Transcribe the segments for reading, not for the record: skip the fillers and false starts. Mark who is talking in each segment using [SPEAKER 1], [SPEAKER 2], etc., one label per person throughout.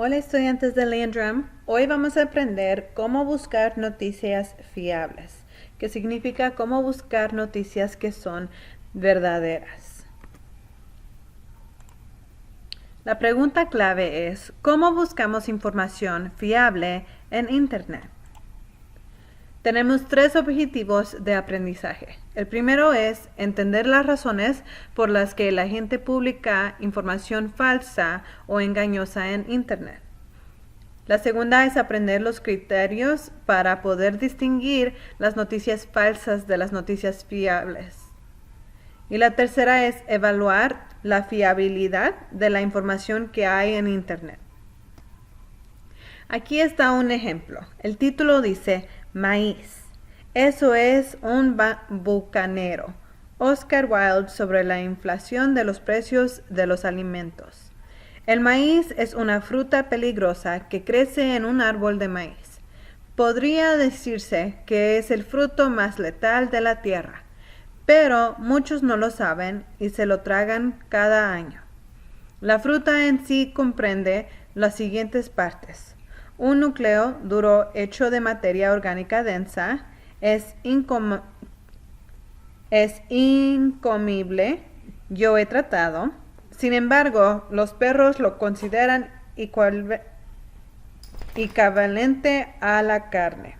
[SPEAKER 1] Hola estudiantes de Landrum, hoy vamos a aprender cómo buscar noticias fiables, que significa cómo buscar noticias que son verdaderas. La pregunta clave es, ¿cómo buscamos información fiable en Internet? Tenemos tres objetivos de aprendizaje. El primero es entender las razones por las que la gente publica información falsa o engañosa en Internet. La segunda es aprender los criterios para poder distinguir las noticias falsas de las noticias fiables. Y la tercera es evaluar la fiabilidad de la información que hay en Internet. Aquí está un ejemplo. El título dice maíz. Eso es un bucanero. Oscar Wilde sobre la inflación de los precios de los alimentos. El maíz es una fruta peligrosa que crece en un árbol de maíz. Podría decirse que es el fruto más letal de la tierra, pero muchos no lo saben y se lo tragan cada año. La fruta en sí comprende las siguientes partes. Un núcleo duro hecho de materia orgánica densa es incomible. Yo he tratado. Sin embargo, los perros lo consideran equivalente a la carne.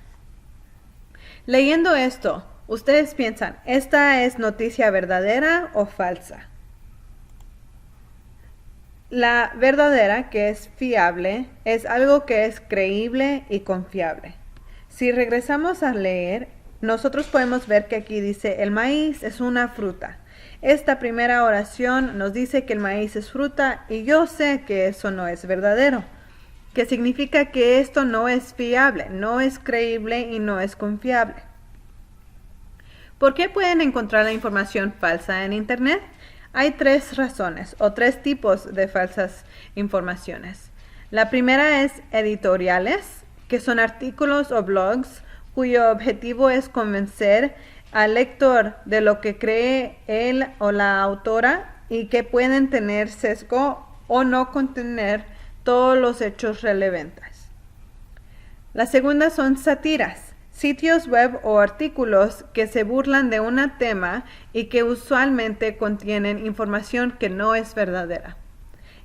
[SPEAKER 1] Leyendo esto, ustedes piensan, ¿esta es noticia verdadera o falsa? La verdadera, que es fiable, es algo que es creíble y confiable. Si regresamos a leer, nosotros podemos ver que aquí dice, el maíz es una fruta. Esta primera oración nos dice que el maíz es fruta y yo sé que eso no es verdadero, que significa que esto no es fiable, no es creíble y no es confiable. ¿Por qué pueden encontrar la información falsa en Internet? Hay tres razones o tres tipos de falsas informaciones. La primera es editoriales, que son artículos o blogs cuyo objetivo es convencer al lector de lo que cree él o la autora y que pueden tener sesgo o no contener todos los hechos relevantes. La segunda son sátiras, sitios web o artículos que se burlan de un tema y que usualmente contienen información que no es verdadera.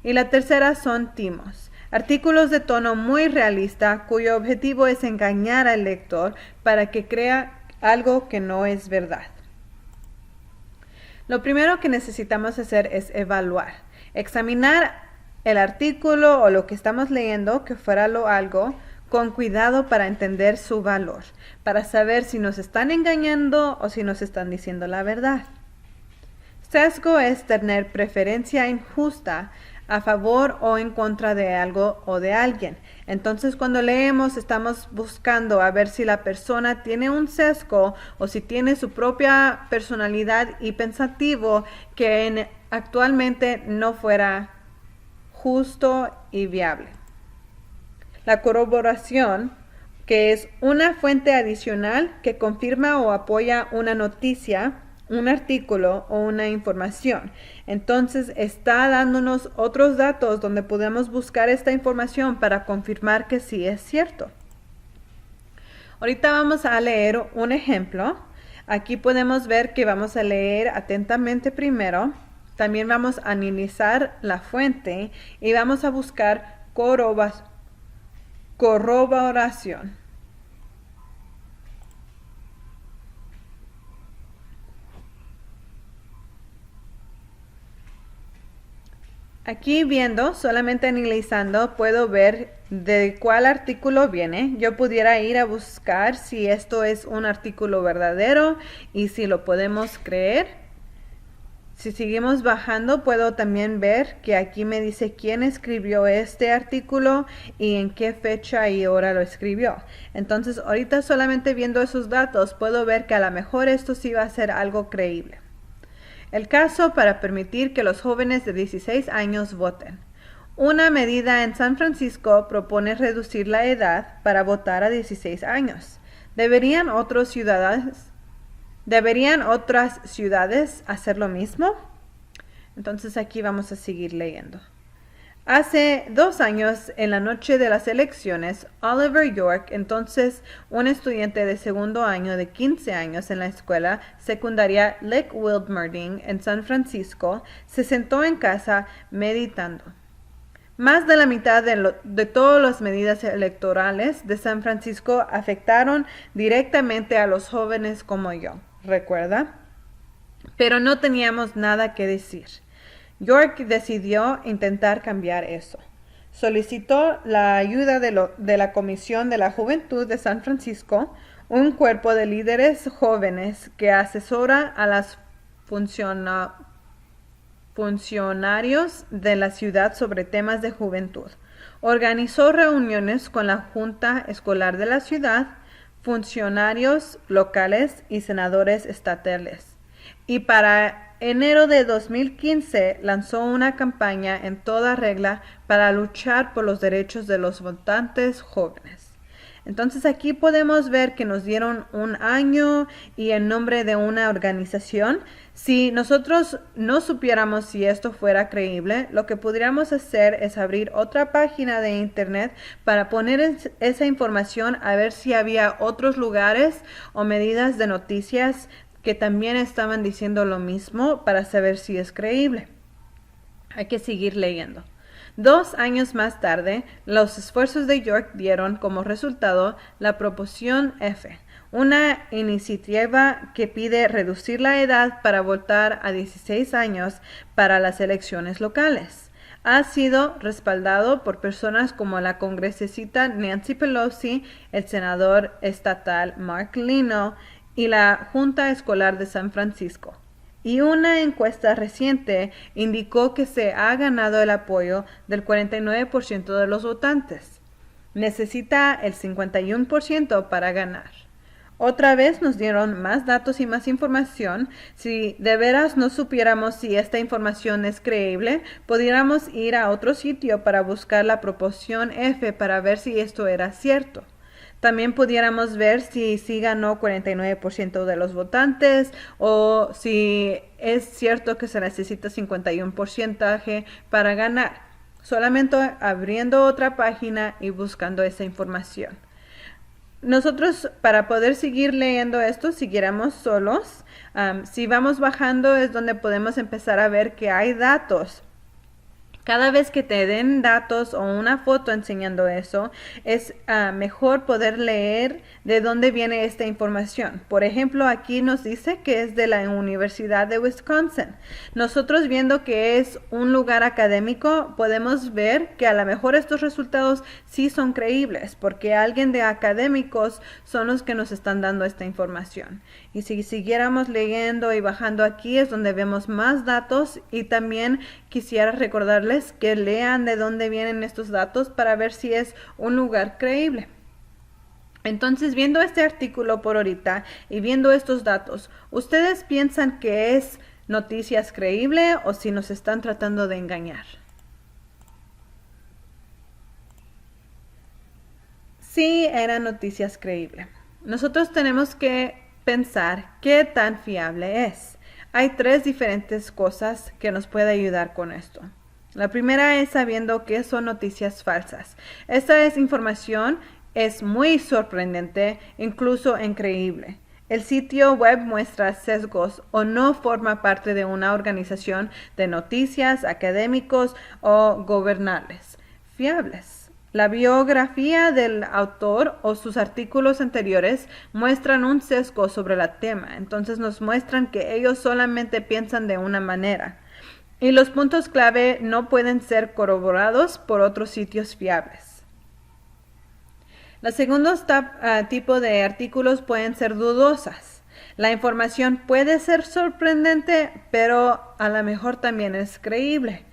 [SPEAKER 1] Y la tercera son timos, artículos de tono muy realista cuyo objetivo es engañar al lector para que crea algo que no es verdad. Lo primero que necesitamos hacer es evaluar, examinar el artículo o lo que estamos leyendo, que fuera algo, con cuidado para entender su valor, para saber si nos están engañando o si nos están diciendo la verdad. Sesgo es tener preferencia injusta a favor o en contra de algo o de alguien. Entonces, cuando leemos, estamos buscando a ver si la persona tiene un sesgo o si tiene su propia personalidad y pensativo que actualmente no fuera justo y viable. La corroboración, que es una fuente adicional que confirma o apoya una noticia, un artículo o una información. Entonces está dándonos otros datos donde podemos buscar esta información para confirmar que sí es cierto. Ahorita vamos a leer un ejemplo. Aquí podemos ver que vamos a leer atentamente primero. También vamos a analizar la fuente y vamos a buscar corroboración. Aquí viendo, solamente analizando, puedo ver de cuál artículo viene. Yo pudiera ir a buscar si esto es un artículo verdadero y si lo podemos creer. Si seguimos bajando, puedo también ver que aquí me dice quién escribió este artículo y en qué fecha y hora lo escribió. Entonces, ahorita solamente viendo esos datos, puedo ver que a lo mejor esto sí va a ser algo creíble. El caso para permitir que los jóvenes de 16 años voten. Una medida en San Francisco propone reducir la edad para votar a 16 años. ¿Deberían otras ciudades hacer lo mismo? Entonces aquí vamos a seguir leyendo. Hace 2 años, en la noche de las elecciones, Oliver York, entonces un estudiante de segundo año de 15 años en la escuela secundaria Lick Wilmerding en San Francisco, se sentó en casa meditando. Más de la mitad de todas las medidas electorales de San Francisco afectaron directamente a los jóvenes como yo, ¿recuerda? Pero no teníamos nada que decir. York decidió intentar cambiar eso. Solicitó la ayuda de la Comisión de la Juventud de San Francisco, un cuerpo de líderes jóvenes que asesora a los funcionarios de la ciudad sobre temas de juventud. Organizó reuniones con la Junta Escolar de la ciudad, funcionarios locales y senadores estatales. Y para enero de 2015 lanzó una campaña en toda regla para luchar por los derechos de los votantes jóvenes. Entonces aquí podemos ver que nos dieron un año y el nombre de una organización. Si nosotros no supiéramos si esto fuera creíble, lo que podríamos hacer es abrir otra página de internet para poner esa información a ver si había otros lugares o medidas de noticias que también estaban diciendo lo mismo para saber si es creíble. Hay que seguir leyendo. 2 años más tarde, los esfuerzos de York dieron como resultado la Proposición F, una iniciativa que pide reducir la edad para votar a 16 años para las elecciones locales. Ha sido respaldado por personas como la congresista Nancy Pelosi, el senador estatal Mark Lino y la Junta Escolar de San Francisco. Y una encuesta reciente indicó que se ha ganado el apoyo del 49% de los votantes. Necesita el 51% para ganar. Otra vez nos dieron más datos y más información. Si de veras no supiéramos si esta información es creíble, pudiéramos ir a otro sitio para buscar la proporción F para ver si esto era cierto. También pudiéramos ver si sí ganó 49% de los votantes o si es cierto que se necesita 51% para ganar. Solamente abriendo otra página y buscando esa información. Nosotros, para poder seguir leyendo esto, siguiéramos solos. Si vamos bajando es donde podemos empezar a ver que hay datos. Cada vez que te den datos o una foto enseñando eso, es mejor poder leer de dónde viene esta información. Por ejemplo, aquí nos dice que es de la Universidad de Wisconsin. Nosotros viendo que es un lugar académico, podemos ver que a lo mejor estos resultados sí son creíbles, porque alguien de académicos son los que nos están dando esta información. Y si siguiéramos leyendo y bajando aquí es donde vemos más datos y también quisiera recordarles que lean de dónde vienen estos datos para ver si es un lugar creíble. Entonces, viendo este artículo por ahorita y viendo estos datos, ¿ustedes piensan que es noticias creíble o si nos están tratando de engañar? Sí, eran noticias creíbles. Nosotros tenemos que pensar qué tan fiable es. Hay 3 diferentes cosas que nos pueden ayudar con esto. La primera es sabiendo qué son noticias falsas. Esta información es muy sorprendente, incluso increíble. El sitio web muestra sesgos o no forma parte de una organización de noticias, académicos o gobernales fiables. La biografía del autor o sus artículos anteriores muestran un sesgo sobre el tema, entonces nos muestran que ellos solamente piensan de una manera. Y los puntos clave no pueden ser corroborados por otros sitios fiables. Los segundos tipo de artículos pueden ser dudosas. La información puede ser sorprendente, pero a lo mejor también es creíble.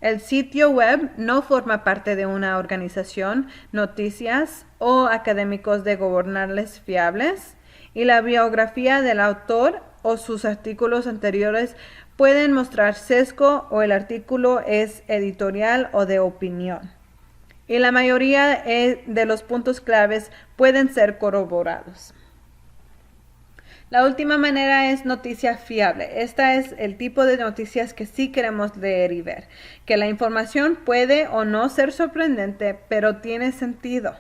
[SPEAKER 1] El sitio web no forma parte de una organización, noticias o académicos de gobernales fiables. Y la biografía del autor o sus artículos anteriores pueden mostrar sesgo o el artículo es editorial o de opinión. Y la mayoría de los puntos claves pueden ser corroborados. La última manera es noticia fiable. Esta es el tipo de noticias que sí queremos leer y ver. Que la información puede o no ser sorprendente, pero tiene sentido.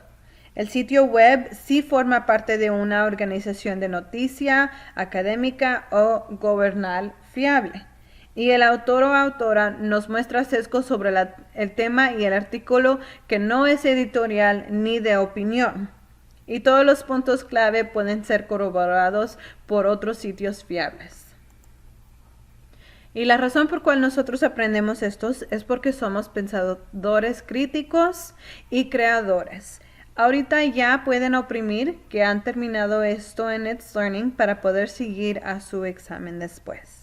[SPEAKER 1] El sitio web sí forma parte de una organización de noticia, académica o gubernamental fiable. Y el autor o autora nos muestra sesgos sobre el tema y el artículo que no es editorial ni de opinión. Y todos los puntos clave pueden ser corroborados por otros sitios fiables. Y la razón por cual nosotros aprendemos estos es porque somos pensadores críticos y creadores. Ahorita ya pueden oprimir que han terminado esto en It's Learning para poder seguir a su examen después.